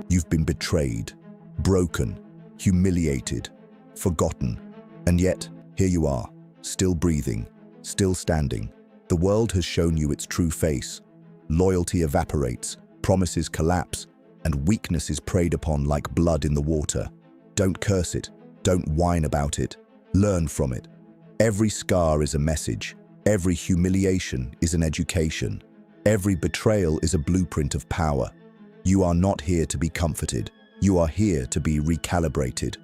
You've been betrayed, broken, humiliated, forgotten, and yet here you are, still breathing, still standing. The world has shown you its true face. Loyalty evaporates, promises collapse, and weakness is preyed upon like blood in the water. Don't curse it, don't whine about it, learn from it. Every scar is a message, every humiliation is an education, every betrayal is a blueprint of power. You are not here to be comforted, you are here to be recalibrated.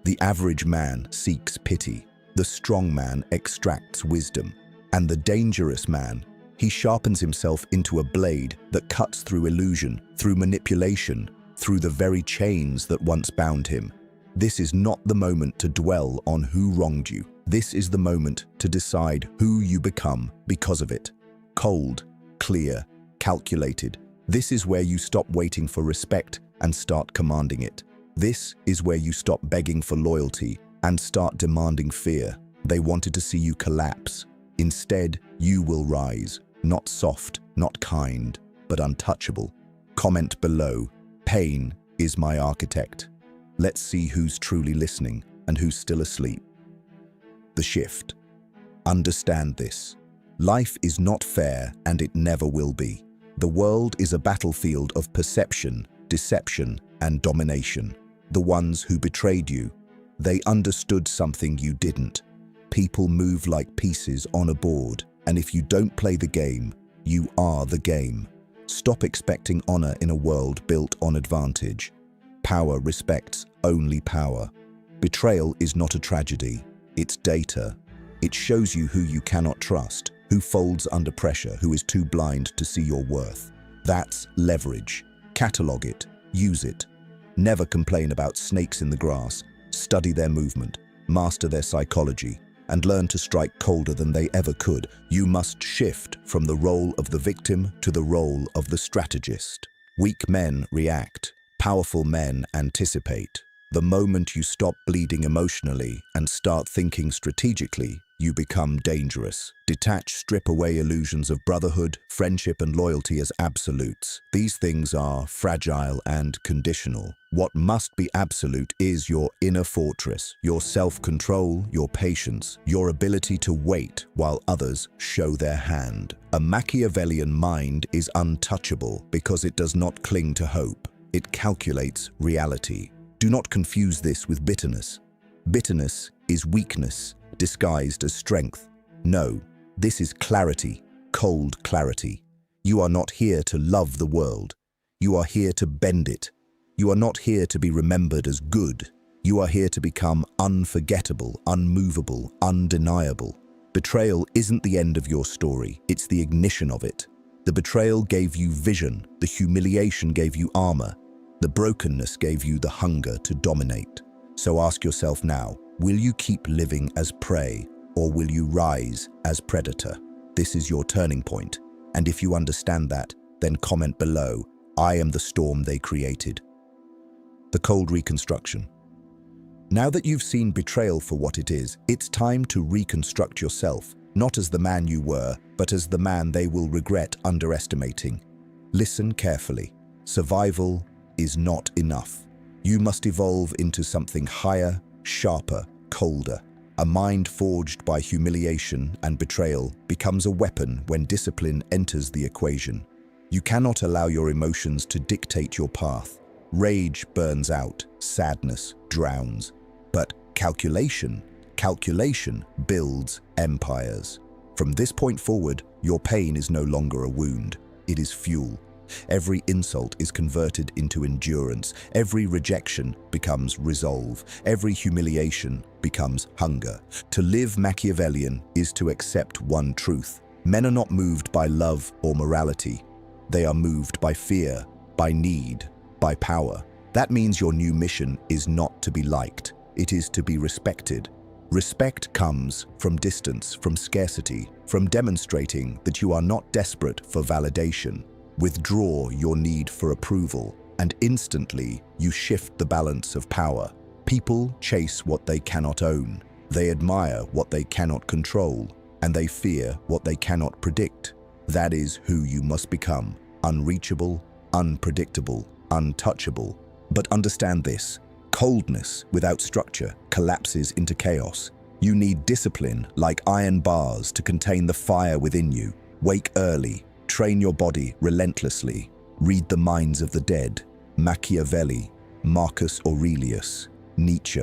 The average man seeks pity, the strong man extracts wisdom, and the dangerous man, he sharpens himself into a blade that cuts through illusion, through manipulation, through the very chains that once bound him. This is not the moment to dwell on who wronged you. This is the moment to decide who you become because of it. Cold, clear, calculated. This is where you stop waiting for respect and start commanding it. This is where you stop begging for loyalty and start demanding fear. They wanted to see you collapse. Instead, you will rise, not soft, not kind, but untouchable. Comment below, pain is my architect. Let's see who's truly listening and who's still asleep. The shift. Understand this. Life is not fair and it never will be. The world is a battlefield of perception, deception, and domination. The ones who betrayed you, they understood something you didn't. People move like pieces on a board, and if you don't play the game, you are the game. Stop expecting honor in a world built on advantage. Power respects only power. Betrayal is not a tragedy, it's data. It shows you who you cannot trust, who folds under pressure, who is too blind to see your worth. That's leverage. Catalog it, use it. Never complain about snakes in the grass. Study their movement, master their psychology, and learn to strike colder than they ever could. You must shift from the role of the victim to the role of the strategist. Weak men react, powerful men anticipate. The moment you stop bleeding emotionally and start thinking strategically, you become dangerous. Detach, strip away illusions of brotherhood, friendship, and loyalty as absolutes. These things are fragile and conditional. What must be absolute is your inner fortress, your self-control, your patience, your ability to wait while others show their hand. A Machiavellian mind is untouchable because it does not cling to hope. It calculates reality. Do not confuse this with bitterness. Bitterness is weakness disguised as strength. No, this is clarity, cold clarity. You are not here to love the world. You are here to bend it. You are not here to be remembered as good. You are here to become unforgettable, unmovable, undeniable. Betrayal isn't the end of your story, it's the ignition of it. The betrayal gave you vision, the humiliation gave you armor, the brokenness gave you the hunger to dominate. So ask yourself now, will you keep living as prey, or will you rise as predator? This is your turning point, and if you understand that, then comment below, I am the storm they created. The cold reconstruction. Now that you've seen betrayal for what it is, it's time to reconstruct yourself, not as the man you were, but as the man they will regret underestimating. Listen carefully. Survival is not enough. You must evolve into something higher, sharper, colder. A mind forged by humiliation and betrayal becomes a weapon when discipline enters the equation. You cannot allow your emotions to dictate your path. Rage burns out, sadness drowns. But calculation builds empires. From this point forward, your pain is no longer a wound, it is fuel. Every insult is converted into endurance. Every rejection becomes resolve. Every humiliation becomes hunger. To live Machiavellian is to accept one truth. Men are not moved by love or morality. They are moved by fear, by need, by power. That means your new mission is not to be liked. It is to be respected. Respect comes from distance, from scarcity, from demonstrating that you are not desperate for validation. Withdraw your need for approval, and instantly you shift the balance of power. People chase what they cannot own. They admire what they cannot control. and they fear what they cannot predict. That is who you must become: unreachable, unpredictable, untouchable. But understand this: coldness without structure collapses into chaos. You need discipline like iron bars to contain the fire within you. Wake early, train your body relentlessly, read the minds of the dead, Machiavelli, Marcus Aurelius, Nietzsche.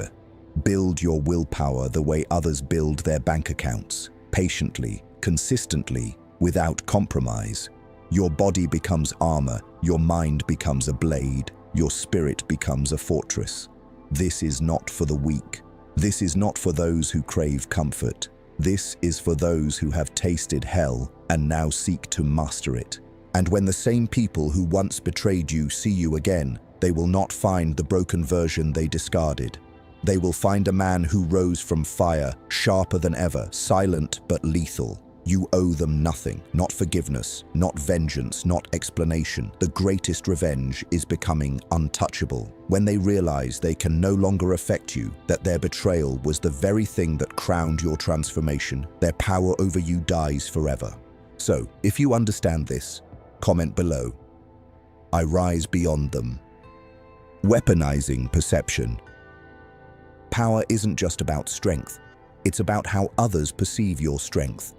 Build your willpower the way others build their bank accounts, patiently, consistently, without compromise. Your body becomes armor, your mind becomes a blade, your spirit becomes a fortress. This is not for the weak. This is not for those who crave comfort. This is for those who have tasted hell and now seek to master it. And when the same people who once betrayed you see you again, they will not find the broken version they discarded. They will find a man who rose from fire, sharper than ever, silent but lethal. You owe them nothing, not forgiveness, not vengeance, not explanation. The greatest revenge is becoming untouchable. When they realize they can no longer affect you, that their betrayal was the very thing that crowned your transformation, their power over you dies forever. So, if you understand this, comment below. I rise beyond them. Weaponizing perception. Power isn't just about strength. It's about how others perceive your strength.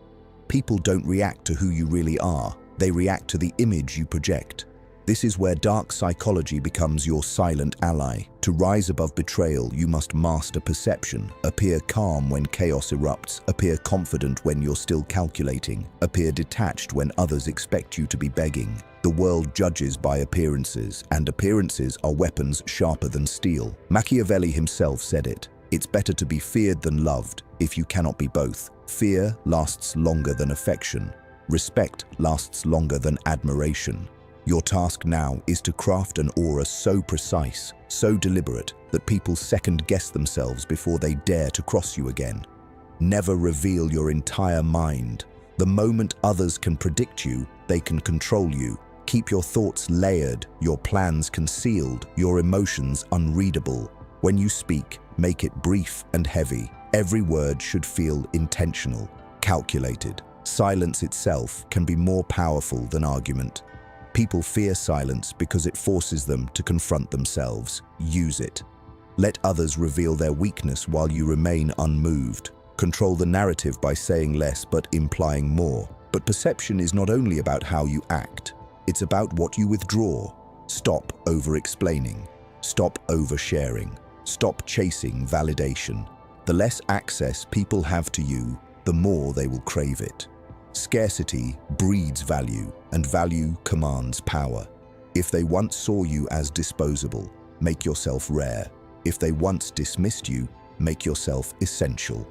People don't react to who you really are. They react to the image you project. This is where dark psychology becomes your silent ally. To rise above betrayal, you must master perception. Appear calm when chaos erupts. Appear confident when you're still calculating. Appear detached when others expect you to be begging. The world judges by appearances, and appearances are weapons sharper than steel. Machiavelli himself said it. It's better to be feared than loved if you cannot be both. Fear lasts longer than affection. Respect lasts longer than admiration. Your task now is to craft an aura so precise, so deliberate, that people second-guess themselves before they dare to cross you again. Never reveal your entire mind. The moment others can predict you, they can control you. Keep your thoughts layered, your plans concealed, your emotions unreadable. When you speak, make it brief and heavy. Every word should feel intentional, calculated. Silence itself can be more powerful than argument. People fear silence because it forces them to confront themselves. Use it. Let others reveal their weakness while you remain unmoved. Control the narrative by saying less but implying more. But perception is not only about how you act. It's about what you withdraw. Stop over-explaining. Stop oversharing. Stop chasing validation. The less access people have to you, the more they will crave it. Scarcity breeds value, and value commands power. If they once saw you as disposable, make yourself rare. If they once dismissed you, make yourself essential.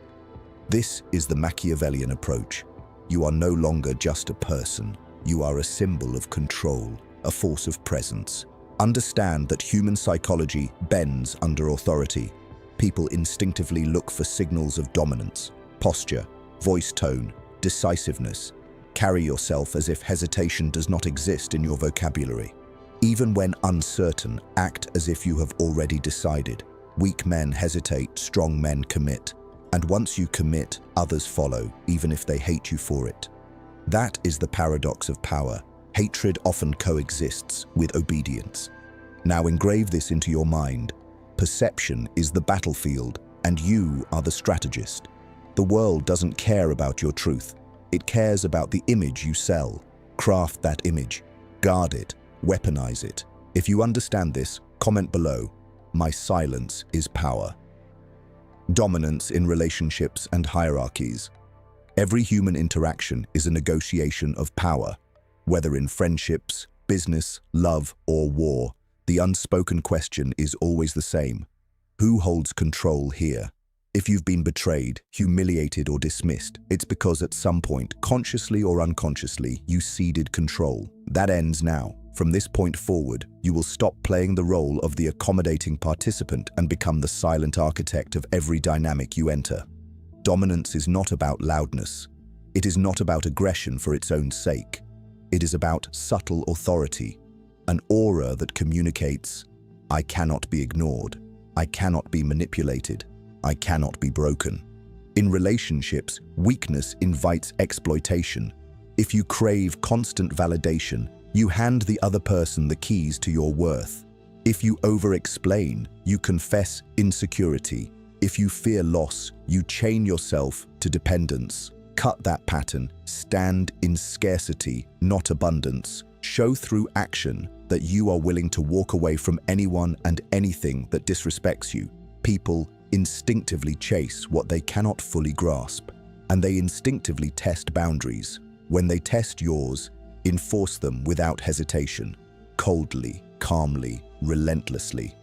This is the Machiavellian approach. You are no longer just a person. You are a symbol of control, a force of presence. Understand that human psychology bends under authority. People instinctively look for signals of dominance, posture, voice tone, decisiveness. Carry yourself as if hesitation does not exist in your vocabulary. Even when uncertain, act as if you have already decided. Weak men hesitate, strong men commit. And once you commit, others follow, even if they hate you for it. That is the paradox of power. Hatred often coexists with obedience. Now engrave this into your mind. Perception is the battlefield, and you are the strategist. The world doesn't care about your truth. It cares about the image you sell. Craft that image. Guard it. Weaponize it. If you understand this, comment below. My silence is power. Dominance in relationships and hierarchies. Every human interaction is a negotiation of power. Whether in friendships, business, love, or war, the unspoken question is always the same. Who holds control here? If you've been betrayed, humiliated, or dismissed, it's because at some point, consciously or unconsciously, you ceded control. That ends now. From this point forward, you will stop playing the role of the accommodating participant and become the silent architect of every dynamic you enter. Dominance is not about loudness. It is not about aggression for its own sake. It is about subtle authority, an aura that communicates, I cannot be ignored, I cannot be manipulated, I cannot be broken. In relationships, weakness invites exploitation. If you crave constant validation, you hand the other person the keys to your worth. If you over-explain, you confess insecurity. If you fear loss, you chain yourself to dependence. Cut that pattern. Stand in scarcity, not abundance. Show through action that you are willing to walk away from anyone and anything that disrespects you. People instinctively chase what they cannot fully grasp, and they instinctively test boundaries. When they test yours, enforce them without hesitation, coldly, calmly, relentlessly.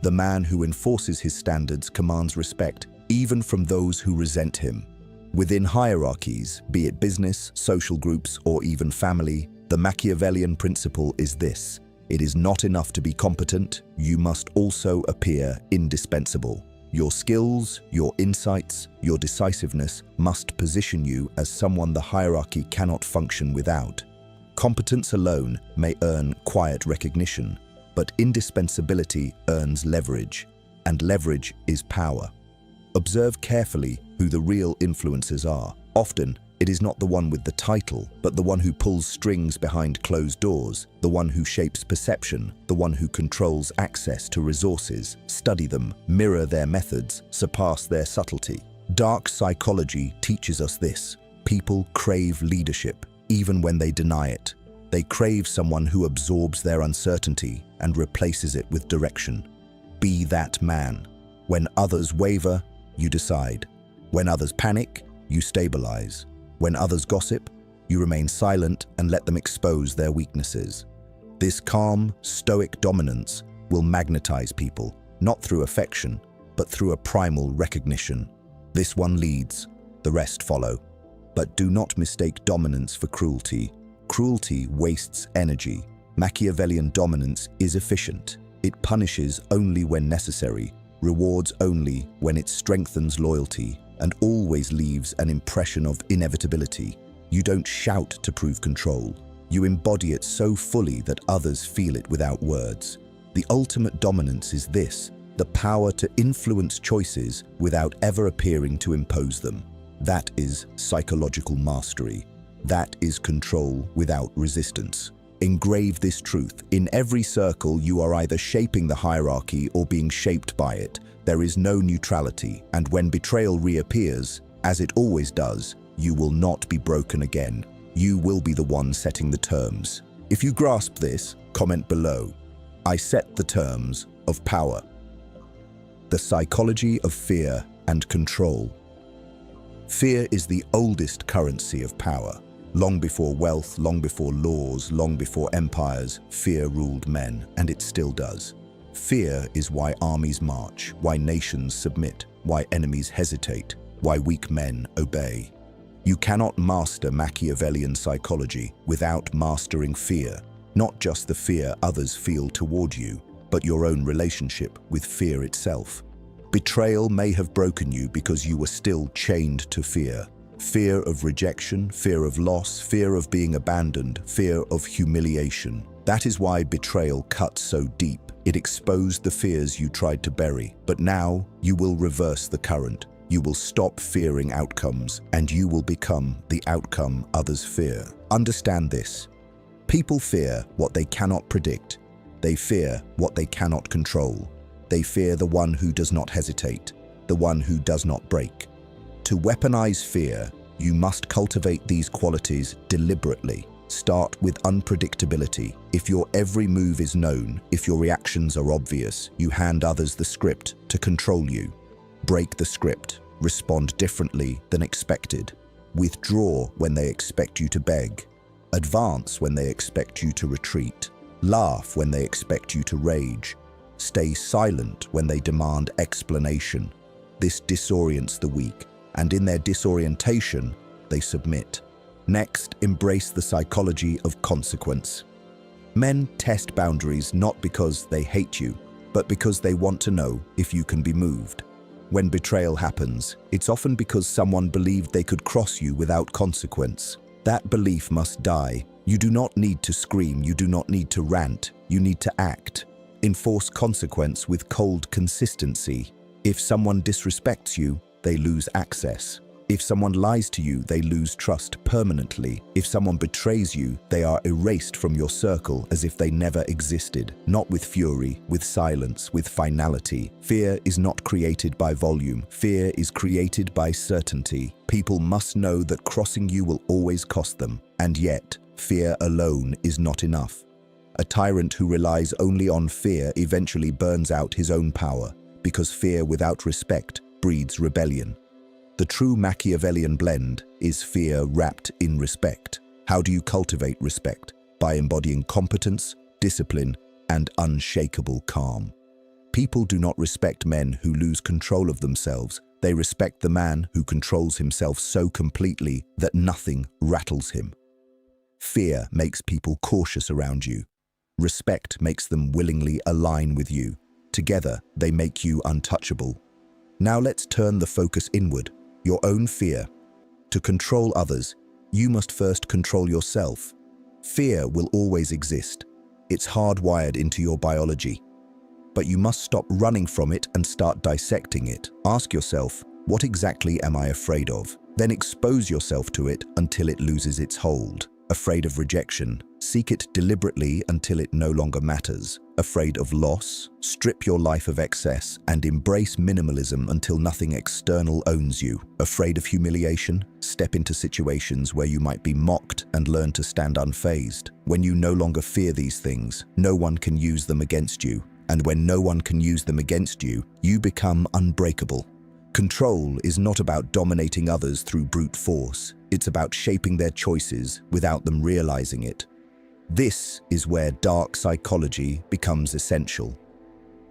The man who enforces his standards commands respect, even from those who resent him. Within hierarchies, be it business, social groups, or even family, the Machiavellian principle is this: it is not enough to be competent, you must also appear indispensable. Your skills, your insights, your decisiveness must position you as someone the hierarchy cannot function without. Competence alone may earn quiet recognition, but indispensability earns leverage, and leverage is power. Observe carefully who the real influencers are. Often, it is not the one with the title, but the one who pulls strings behind closed doors, the one who shapes perception, the one who controls access to resources. Study them, mirror their methods, surpass their subtlety. Dark psychology teaches us this: people crave leadership, even when they deny it. They crave someone who absorbs their uncertainty and replaces it with direction. Be that man. When others waver, you decide. When others panic, you stabilize. When others gossip, you remain silent and let them expose their weaknesses. This calm, stoic dominance will magnetize people, not through affection, but through a primal recognition. This one leads, the rest follow. But do not mistake dominance for cruelty. Cruelty wastes energy. Machiavellian dominance is efficient. It punishes only when necessary, rewards only when it strengthens loyalty, and always leaves an impression of inevitability. You don't shout to prove control. You embody it so fully that others feel it without words. The ultimate dominance is this: the power to influence choices without ever appearing to impose them. That is psychological mastery. That is control without resistance. Engrave this truth. In every circle, you are either shaping the hierarchy or being shaped by it. There is no neutrality, and when betrayal reappears, as it always does, you will not be broken again. You will be the one setting the terms. If you grasp this, comment below. I set the terms of power. The psychology of fear and control. Fear is the oldest currency of power. Long before wealth, long before laws, long before empires, fear ruled men, and it still does. Fear is why armies march, why nations submit, why enemies hesitate, why weak men obey. You cannot master Machiavellian psychology without mastering fear, not just the fear others feel toward you, but your own relationship with fear itself. Betrayal may have broken you because you were still chained to fear. Fear of rejection, fear of loss, fear of being abandoned, fear of humiliation. That is why betrayal cut so deep. It exposed the fears you tried to bury. But now, you will reverse the current. You will stop fearing outcomes, and you will become the outcome others fear. Understand this. People fear what they cannot predict. They fear what they cannot control. They fear the one who does not hesitate, the one who does not break. To weaponize fear, you must cultivate these qualities deliberately. Start with unpredictability. If your every move is known, if your reactions are obvious, you hand others the script to control you. Break the script. Respond differently than expected. Withdraw when they expect you to beg. Advance when they expect you to retreat. Laugh when they expect you to rage. Stay silent when they demand explanation. This disorients the weak, and in their disorientation, they submit. Next, embrace the psychology of consequence. Men test boundaries not because they hate you, but because they want to know if you can be moved. When betrayal happens, it's often because someone believed they could cross you without consequence. That belief must die. You do not need to scream, you do not need to rant, you need to act. Enforce consequence with cold consistency. If someone disrespects you, they lose access. If someone lies to you, they lose trust permanently. If someone betrays you, they are erased from your circle as if they never existed. Not with fury, with silence, with finality. Fear is not created by volume. Fear is created by certainty. People must know that crossing you will always cost them. And yet, fear alone is not enough. A tyrant who relies only on fear eventually burns out his own power, because fear without respect breeds rebellion. The true Machiavellian blend is fear wrapped in respect. How do you cultivate respect? By embodying competence, discipline, and unshakable calm. People do not respect men who lose control of themselves. They respect the man who controls himself so completely that nothing rattles him. Fear makes people cautious around you. Respect makes them willingly align with you. Together, they make you untouchable. Now let's turn the focus inward. Your own fear. To control others, you must first control yourself. Fear will always exist. It's hardwired into your biology. But you must stop running from it and start dissecting it. Ask yourself, what exactly am I afraid of? Then expose yourself to it until it loses its hold. Afraid of rejection? Seek it deliberately until it no longer matters. Afraid of loss? Strip your life of excess and embrace minimalism until nothing external owns you. Afraid of humiliation? Step into situations where you might be mocked and learn to stand unfazed. When you no longer fear these things, no one can use them against you. And when no one can use them against you, you become unbreakable. Control is not about dominating others through brute force. It's about shaping their choices without them realizing it. This is where dark psychology becomes essential.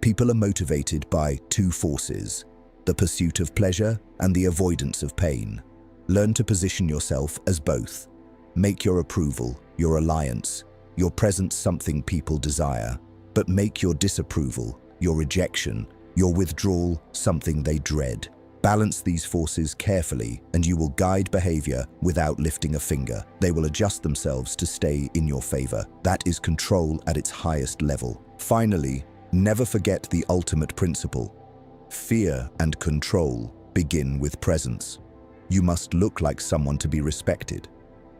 People are motivated by two forces, the pursuit of pleasure and the avoidance of pain. Learn to position yourself as both. Make your approval, your alliance, your presence something people desire, but make your disapproval, your rejection, your withdrawal something they dread. Balance these forces carefully and you will guide behavior without lifting a finger. They will adjust themselves to stay in your favor. That is control at its highest level. Finally, never forget the ultimate principle. Fear and control begin with presence. You must look like someone to be respected.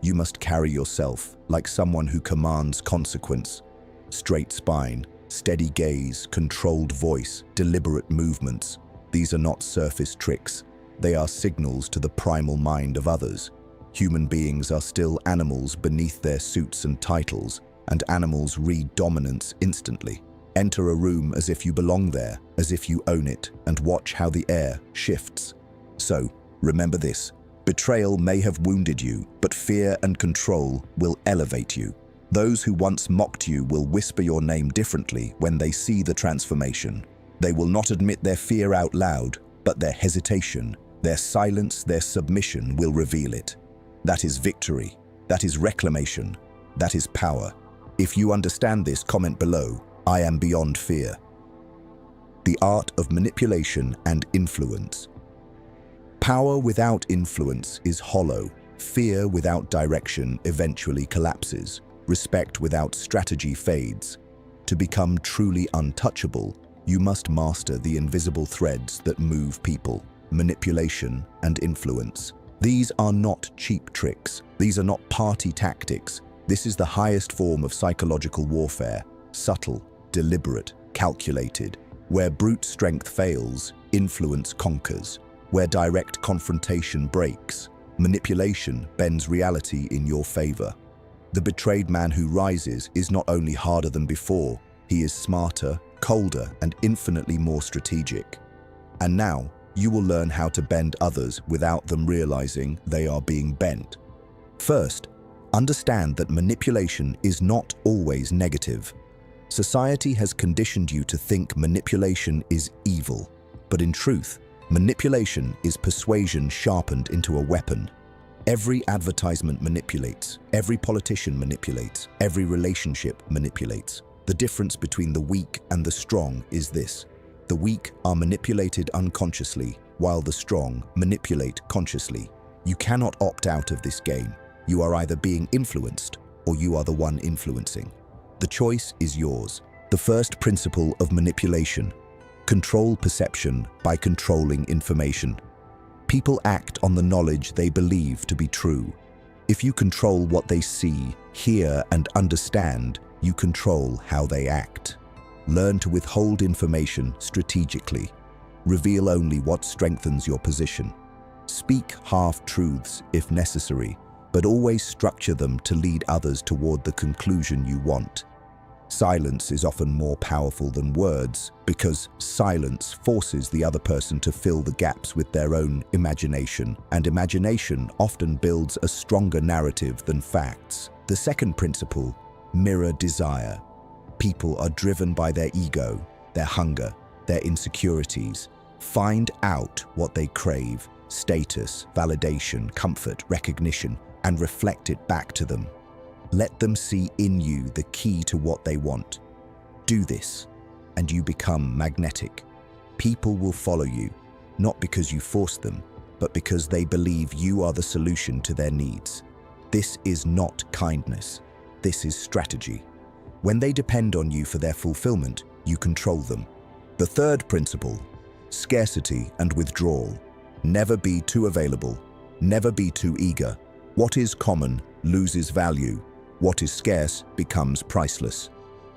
You must carry yourself like someone who commands consequence. Straight spine, steady gaze, controlled voice, deliberate movements. These are not surface tricks. They are signals to the primal mind of others. Human beings are still animals beneath their suits and titles, and animals read dominance instantly. Enter a room as if you belong there, as if you own it, and watch how the air shifts. So, remember this. Betrayal may have wounded you, but fear and control will elevate you. Those who once mocked you will whisper your name differently when they see the transformation. They will not admit their fear out loud, but their hesitation, their silence, their submission will reveal it. That is victory. That is reclamation. That is power. If you understand this, comment below. I am beyond fear. The art of manipulation and influence. Power without influence is hollow. Fear without direction eventually collapses. Respect without strategy fades. To become truly untouchable, you must master the invisible threads that move people, manipulation and influence. These are not cheap tricks. These are not party tactics. This is the highest form of psychological warfare, subtle, deliberate, calculated. Where brute strength fails, influence conquers. Where direct confrontation breaks, manipulation bends reality in your favor. The betrayed man who rises is not only harder than before, he is smarter, colder, and infinitely more strategic. And now, you will learn how to bend others without them realizing they are being bent. First, understand that manipulation is not always negative. Society has conditioned you to think manipulation is evil, but in truth, manipulation is persuasion sharpened into a weapon. Every advertisement manipulates, every politician manipulates, every relationship manipulates. The difference between the weak and the strong is this. The weak are manipulated unconsciously, while the strong manipulate consciously. You cannot opt out of this game. You are either being influenced or you are the one influencing. The choice is yours. The first principle of manipulation. Control perception by controlling information. People act on the knowledge they believe to be true. If you control what they see, hear, and understand, you control how they act. Learn to withhold information strategically. Reveal only what strengthens your position. Speak half-truths if necessary, but always structure them to lead others toward the conclusion you want. Silence is often more powerful than words because silence forces the other person to fill the gaps with their own imagination, and imagination often builds a stronger narrative than facts. The second principle, mirror desire. People are driven by their ego, their hunger, their insecurities. Find out what they crave: status, validation, comfort, recognition, and reflect it back to them. Let them see in you the key to what they want. Do this, and you become magnetic. People will follow you, not because you force them, but because they believe you are the solution to their needs. This is not kindness. This is strategy. When they depend on you for their fulfillment, you control them. The third principle, scarcity and withdrawal. Never be too available. Never be too eager. What is common loses value. What is scarce becomes priceless.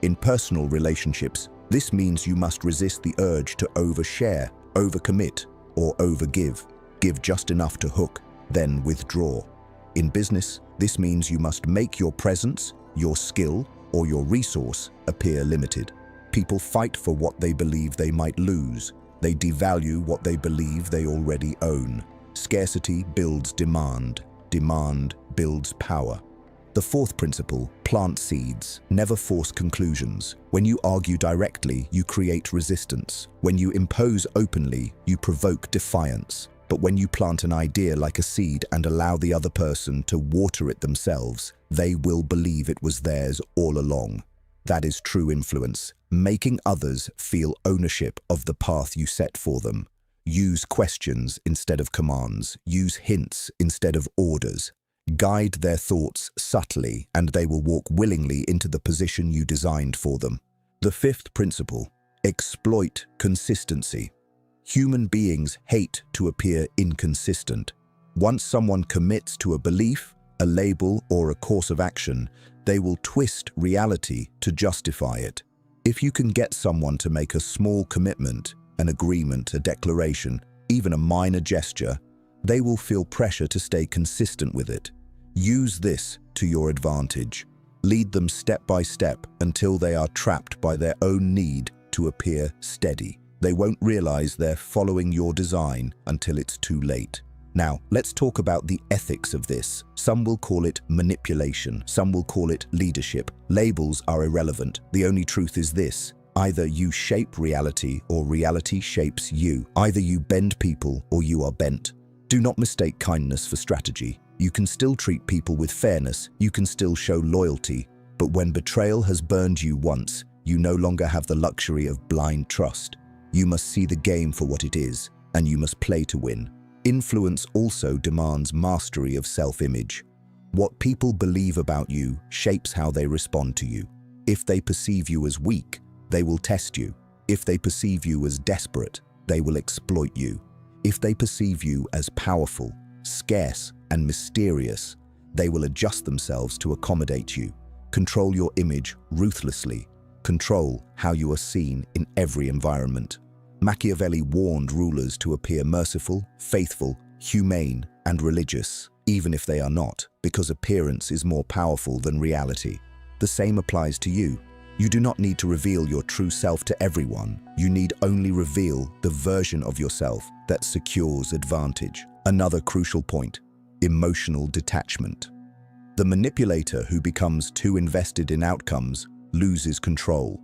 In personal relationships, this means you must resist the urge to overshare, overcommit, or overgive. Give just enough to hook, then withdraw. In business, this means you must make your presence, your skill, or your resource appear limited. People fight for what they believe they might lose. They devalue what they believe they already own. Scarcity builds demand. Demand builds power. The fourth principle, plant seeds. Never force conclusions. When you argue directly, you create resistance. When you impose openly, you provoke defiance. But when you plant an idea like a seed and allow the other person to water it themselves, they will believe it was theirs all along. That is true influence, making others feel ownership of the path you set for them. Use questions instead of commands. Use hints instead of orders. Guide their thoughts subtly, and they will walk willingly into the position you designed for them. The fifth principle, exploit consistency. Human beings hate to appear inconsistent. Once someone commits to a belief, a label, or a course of action, they will twist reality to justify it. If you can get someone to make a small commitment, an agreement, a declaration, even a minor gesture, they will feel pressure to stay consistent with it. Use this to your advantage. Lead them step by step until they are trapped by their own need to appear steady. They won't realize they're following your design until it's too late. Now, let's talk about the ethics of this. Some will call it manipulation. Some will call it leadership. Labels are irrelevant. The only truth is this: either you shape reality or reality shapes you. Either you bend people or you are bent. Do not mistake kindness for strategy. You can still treat people with fairness. You can still show loyalty. But when betrayal has burned you once, you no longer have the luxury of blind trust. You must see the game for what it is, and you must play to win. Influence also demands mastery of self-image. What people believe about you shapes how they respond to you. If they perceive you as weak, they will test you. If they perceive you as desperate, they will exploit you. If they perceive you as powerful, scarce, and mysterious, they will adjust themselves to accommodate you. Control your image ruthlessly. Control how you are seen in every environment. Machiavelli warned rulers to appear merciful, faithful, humane, and religious, even if they are not, because appearance is more powerful than reality. The same applies to you. You do not need to reveal your true self to everyone. You need only reveal the version of yourself that secures advantage. Another crucial point, emotional detachment. The manipulator who becomes too invested in outcomes loses control.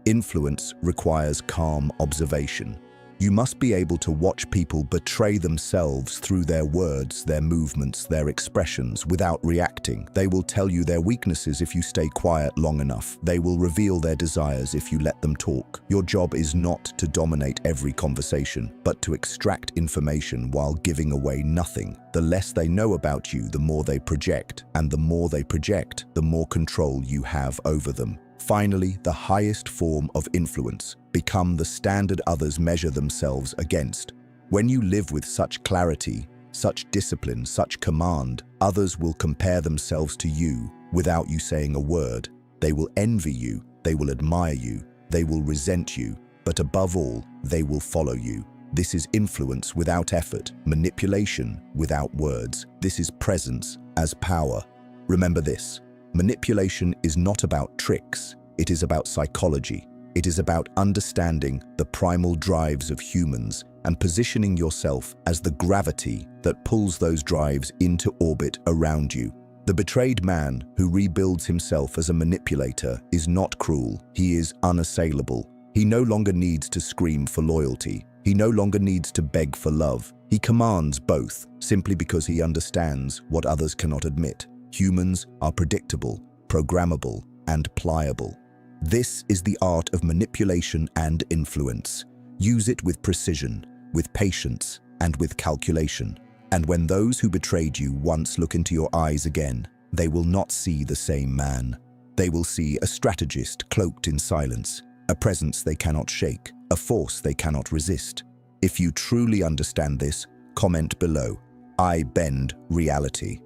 Influence requires calm observation. You must be able to watch people betray themselves through their words, their movements, their expressions without reacting. They will tell you their weaknesses if you stay quiet long enough. They will reveal their desires if you let them talk. Your job is not to dominate every conversation, but to extract information while giving away nothing. The less they know about you, the more they project, and the more they project, the more control you have over them. Finally, the highest form of influence. Become the standard others measure themselves against. When you live with such clarity, such discipline, such command, others will compare themselves to you without you saying a word. They will envy you, they will admire you, they will resent you, but above all, they will follow you. This is influence without effort, manipulation without words. This is presence as power. Remember this, manipulation is not about tricks, it is about psychology. It is about understanding the primal drives of humans and positioning yourself as the gravity that pulls those drives into orbit around you. The betrayed man who rebuilds himself as a manipulator is not cruel, he is unassailable. He no longer needs to scream for loyalty. He no longer needs to beg for love. He commands both, simply because he understands what others cannot admit. Humans are predictable, programmable, and pliable. This is the art of manipulation and influence. Use it with precision, with patience, and with calculation. And when those who betrayed you once look into your eyes again, they will not see the same man. They will see a strategist cloaked in silence, a presence they cannot shake, a force they cannot resist. If you truly understand this, comment below. I bend reality.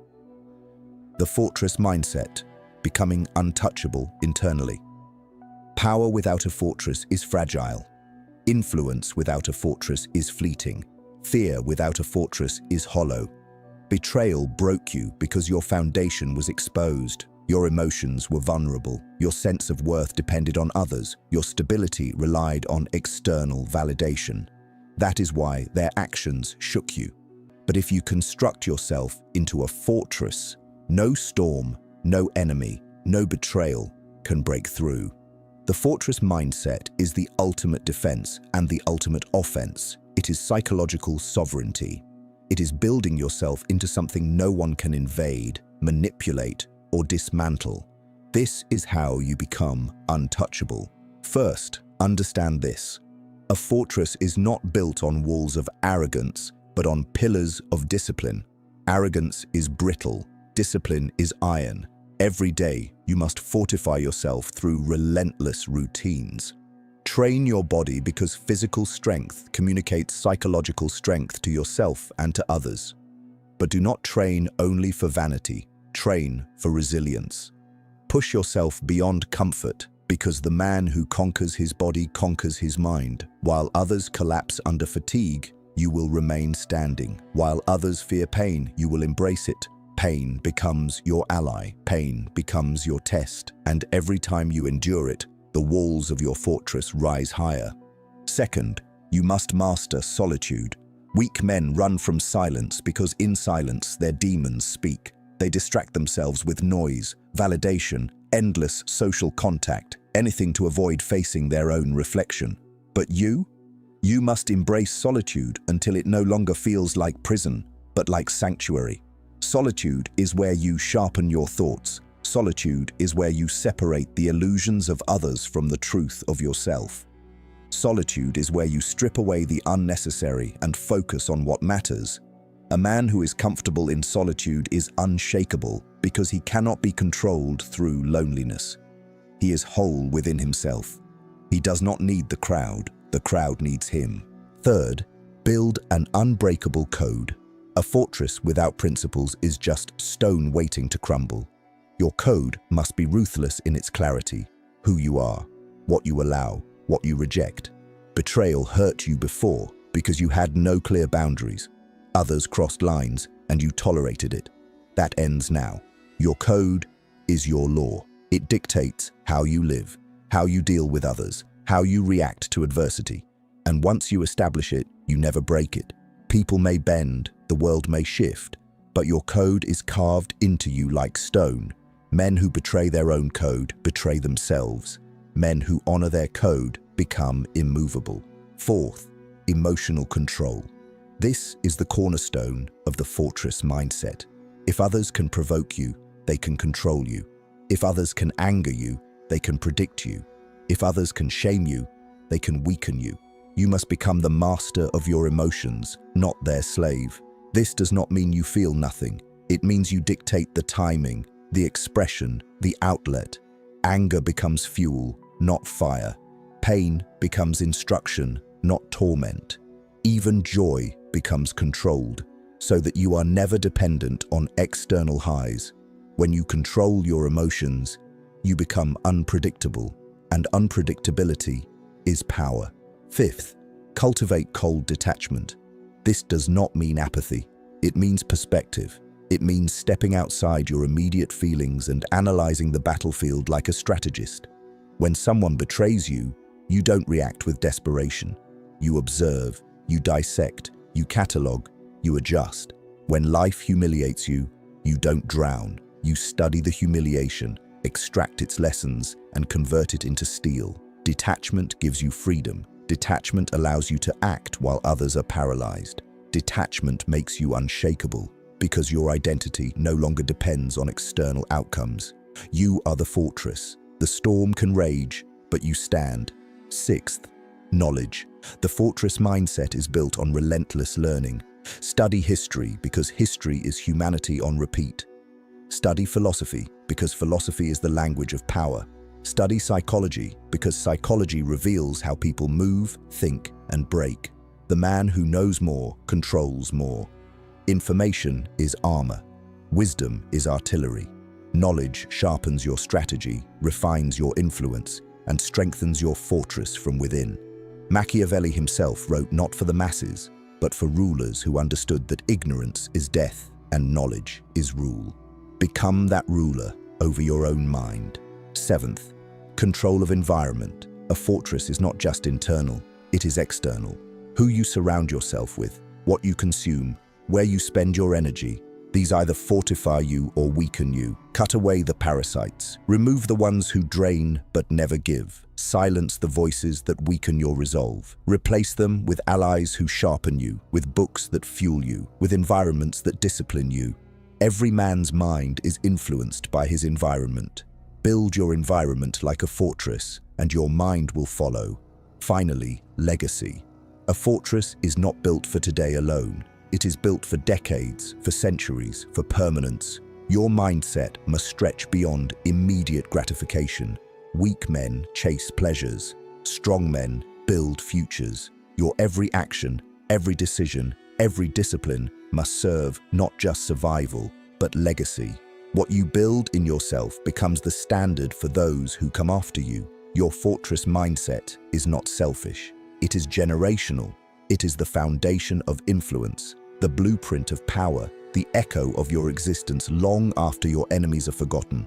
The fortress mindset, becoming untouchable internally. Power without a fortress is fragile. Influence without a fortress is fleeting. Fear without a fortress is hollow. Betrayal broke you because your foundation was exposed. Your emotions were vulnerable. Your sense of worth depended on others. Your stability relied on external validation. That is why their actions shook you. But if you construct yourself into a fortress, no storm, no enemy, no betrayal can break through. The fortress mindset is the ultimate defense and the ultimate offense. It is psychological sovereignty. It is building yourself into something no one can invade, manipulate, or dismantle. This is how you become untouchable. First, understand this. A fortress is not built on walls of arrogance, but on pillars of discipline. Arrogance is brittle, discipline is iron. Every day, you must fortify yourself through relentless routines. Train your body because physical strength communicates psychological strength to yourself and to others. But do not train only for vanity, train for resilience. Push yourself beyond comfort because the man who conquers his body conquers his mind. While others collapse under fatigue, you will remain standing. While others fear pain, you will embrace it. Pain becomes your ally, pain becomes your test, and every time you endure it, the walls of your fortress rise higher. Second, you must master solitude. Weak men run from silence because in silence their demons speak. They distract themselves with noise, validation, endless social contact, anything to avoid facing their own reflection. But you must embrace solitude until it no longer feels like prison, but like sanctuary. Solitude is where you sharpen your thoughts. Solitude is where you separate the illusions of others from the truth of yourself. Solitude is where you strip away the unnecessary and focus on what matters. A man who is comfortable in solitude is unshakable because he cannot be controlled through loneliness. He is whole within himself. He does not need the crowd needs him. Third, build an unbreakable code. A fortress without principles is just stone waiting to crumble. Your code must be ruthless in its clarity. Who you are, what you allow, what you reject. Betrayal hurt you before because you had no clear boundaries. Others crossed lines and you tolerated it. That ends now. Your code is your law. It dictates how you live, how you deal with others, how you react to adversity. And once you establish it, you never break it. People may bend, the world may shift, but your code is carved into you like stone. Men who betray their own code betray themselves. Men who honor their code become immovable. Fourth, emotional control. This is the cornerstone of the fortress mindset. If others can provoke you, they can control you. If others can anger you, they can predict you. If others can shame you, they can weaken you. You must become the master of your emotions, not their slave. This does not mean you feel nothing. It means you dictate the timing, the expression, the outlet. Anger becomes fuel, not fire. Pain becomes instruction, not torment. Even joy becomes controlled, so that you are never dependent on external highs. When you control your emotions, you become unpredictable, and unpredictability is power. Fifth, cultivate cold detachment. This does not mean apathy. It means perspective. It means stepping outside your immediate feelings and analyzing the battlefield like a strategist. When someone betrays you, you don't react with desperation. You observe, you dissect, you catalogue, you adjust. When life humiliates you, you don't drown. You study the humiliation, extract its lessons, and convert it into steel. Detachment gives you freedom. Detachment allows you to act while others are paralyzed. Detachment makes you unshakable, because your identity no longer depends on external outcomes. You are the fortress. The storm can rage, but you stand. Sixth, knowledge. The fortress mindset is built on relentless learning. Study history because history is humanity on repeat. Study philosophy because philosophy is the language of power. Study psychology because psychology reveals how people move, think, and break. The man who knows more controls more. Information is armor. Wisdom is artillery. Knowledge sharpens your strategy, refines your influence, and strengthens your fortress from within. Machiavelli himself wrote not for the masses, but for rulers who understood that ignorance is death and knowledge is rule. Become that ruler over your own mind. Seventh, control of environment. A fortress is not just internal, it is external. Who you surround yourself with, what you consume, where you spend your energy, these either fortify you or weaken you. Cut away the parasites. Remove the ones who drain but never give. Silence the voices that weaken your resolve. Replace them with allies who sharpen you, with books that fuel you, with environments that discipline you. Every man's mind is influenced by his environment. Build your environment like a fortress, and your mind will follow. Finally, legacy. A fortress is not built for today alone. It is built for decades, for centuries, for permanence. Your mindset must stretch beyond immediate gratification. Weak men chase pleasures. Strong men build futures. Your every action, every decision, every discipline must serve not just survival, but legacy. What you build in yourself becomes the standard for those who come after you. Your fortress mindset is not selfish. It is generational. It is the foundation of influence, the blueprint of power, the echo of your existence long after your enemies are forgotten.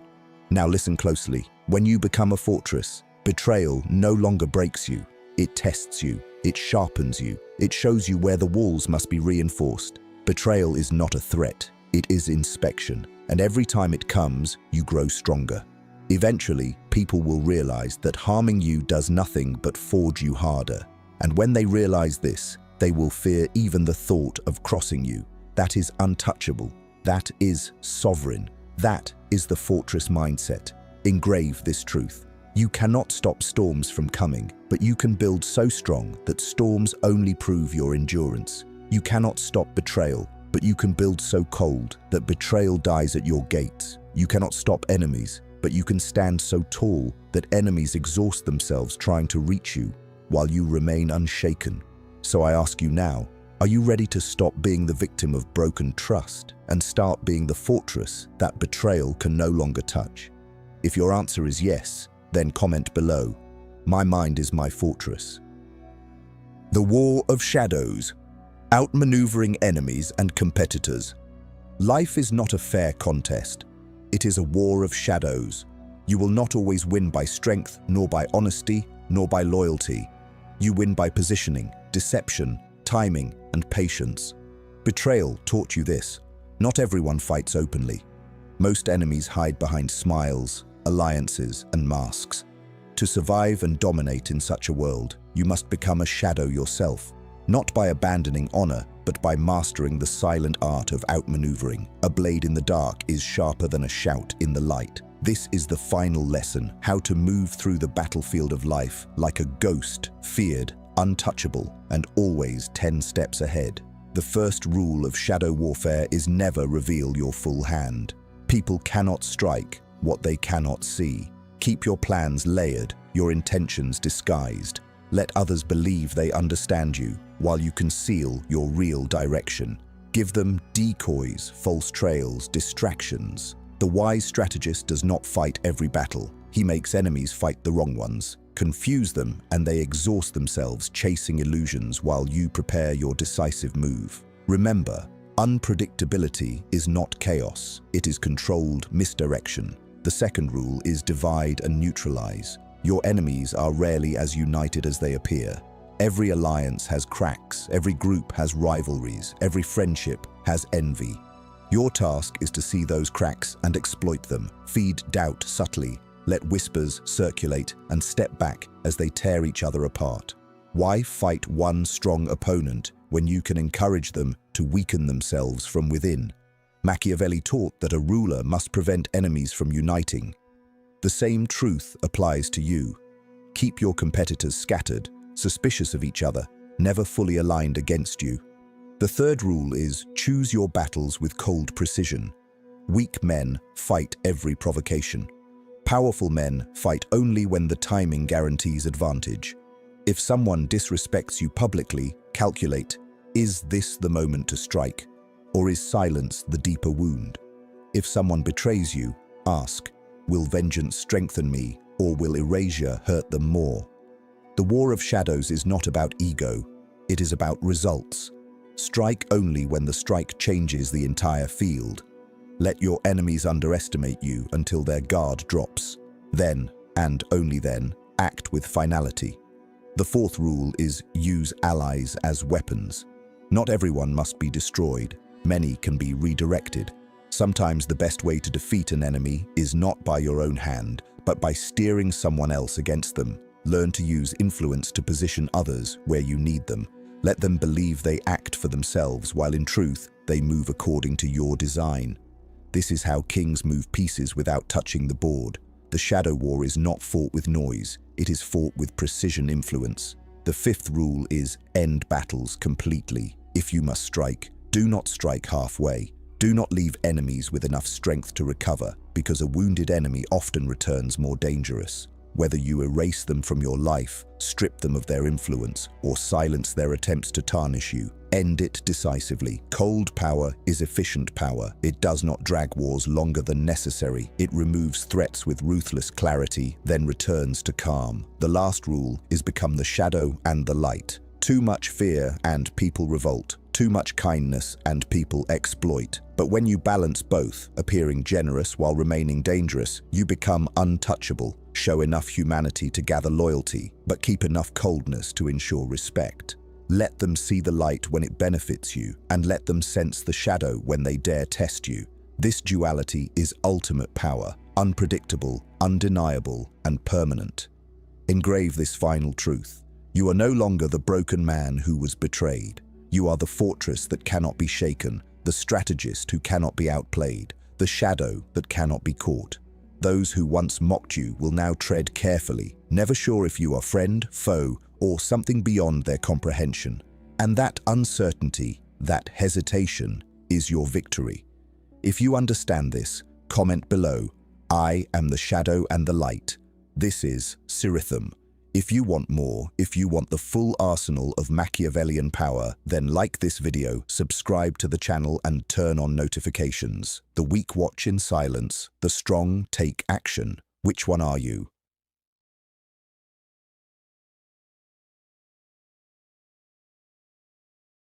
Now listen closely. When you become a fortress, betrayal no longer breaks you. It tests you. It sharpens you. It shows you where the walls must be reinforced. Betrayal is not a threat. It is inspection. And every time it comes, you grow stronger. Eventually, people will realize that harming you does nothing but forge you harder. And when they realize this, they will fear even the thought of crossing you. That is untouchable. That is sovereign. That is the fortress mindset. Engrave this truth. You cannot stop storms from coming, but you can build so strong that storms only prove your endurance. You cannot stop betrayal, but you can build so cold that betrayal dies at your gates. You cannot stop enemies, but you can stand so tall that enemies exhaust themselves trying to reach you, while you remain unshaken. So I ask you now, are you ready to stop being the victim of broken trust and start being the fortress that betrayal can no longer touch? If your answer is yes, then comment below. My mind is my fortress. The War of Shadows. Outmaneuvering enemies and competitors. Life is not a fair contest. It is a war of shadows. You will not always win by strength, nor by honesty, nor by loyalty. You win by positioning, deception, timing, and patience. Betrayal taught you this. Not everyone fights openly. Most enemies hide behind smiles, alliances, and masks. To survive and dominate in such a world, you must become a shadow yourself, not by abandoning honor, but by mastering the silent art of outmaneuvering. A blade in the dark is sharper than a shout in the light. This is the final lesson, how to move through the battlefield of life like a ghost, feared, untouchable, and always 10 steps ahead. The first rule of shadow warfare is never reveal your full hand. People cannot strike what they cannot see. Keep your plans layered, your intentions disguised. Let others believe they understand you, while you conceal your real direction. Give them decoys, false trails, distractions. The wise strategist does not fight every battle. He makes enemies fight the wrong ones. Confuse them, and they exhaust themselves chasing illusions while you prepare your decisive move. Remember, unpredictability is not chaos. It is controlled misdirection. The second rule is divide and neutralize. Your enemies are rarely as united as they appear. Every alliance has cracks, every group has rivalries, every friendship has envy. Your task is to see those cracks and exploit them. Feed doubt subtly, let whispers circulate, and step back as they tear each other apart. Why fight one strong opponent when you can encourage them to weaken themselves from within? Machiavelli taught that a ruler must prevent enemies from uniting. The same truth applies to you. Keep your competitors scattered, suspicious of each other, never fully aligned against you. The third rule is choose your battles with cold precision. Weak men fight every provocation. Powerful men fight only when the timing guarantees advantage. If someone disrespects you publicly, calculate, is this the moment to strike? Or is silence the deeper wound? If someone betrays you, ask, will vengeance strengthen me, or will erasure hurt them more? The war of shadows is not about ego, it is about results. Strike only when the strike changes the entire field. Let your enemies underestimate you until their guard drops. Then, and only then, act with finality. The fourth rule is use allies as weapons. Not everyone must be destroyed. Many can be redirected. Sometimes the best way to defeat an enemy is not by your own hand, but by steering someone else against them. Learn to use influence to position others where you need them. Let them believe they act for themselves, while in truth, they move according to your design. This is how kings move pieces without touching the board. The shadow war is not fought with noise, it is fought with precision influence. The fifth rule is end battles completely. If you must strike, do not strike halfway. Do not leave enemies with enough strength to recover, because a wounded enemy often returns more dangerous. Whether you erase them from your life, strip them of their influence, or silence their attempts to tarnish you, end it decisively. Cold power is efficient power. It does not drag wars longer than necessary. It removes threats with ruthless clarity, then returns to calm. The last rule is become the shadow and the light. Too much fear and people revolt. Too much kindness and people exploit. But when you balance both, appearing generous while remaining dangerous, you become untouchable. Show enough humanity to gather loyalty, but keep enough coldness to ensure respect. Let them see the light when it benefits you, and let them sense the shadow when they dare test you. This duality is ultimate power, unpredictable, undeniable, and permanent. Engrave this final truth. You are no longer the broken man who was betrayed. You are the fortress that cannot be shaken, the strategist who cannot be outplayed, the shadow that cannot be caught. Those who once mocked you will now tread carefully, never sure if you are friend, foe, or something beyond their comprehension. And that uncertainty, that hesitation, is your victory. If you understand this, comment below. I am the shadow and the light. This is Psyrithm. If you want more, if you want the full arsenal of Machiavellian power, then like this video, subscribe to the channel and turn on notifications. The weak watch in silence, the strong take action. Which one are you?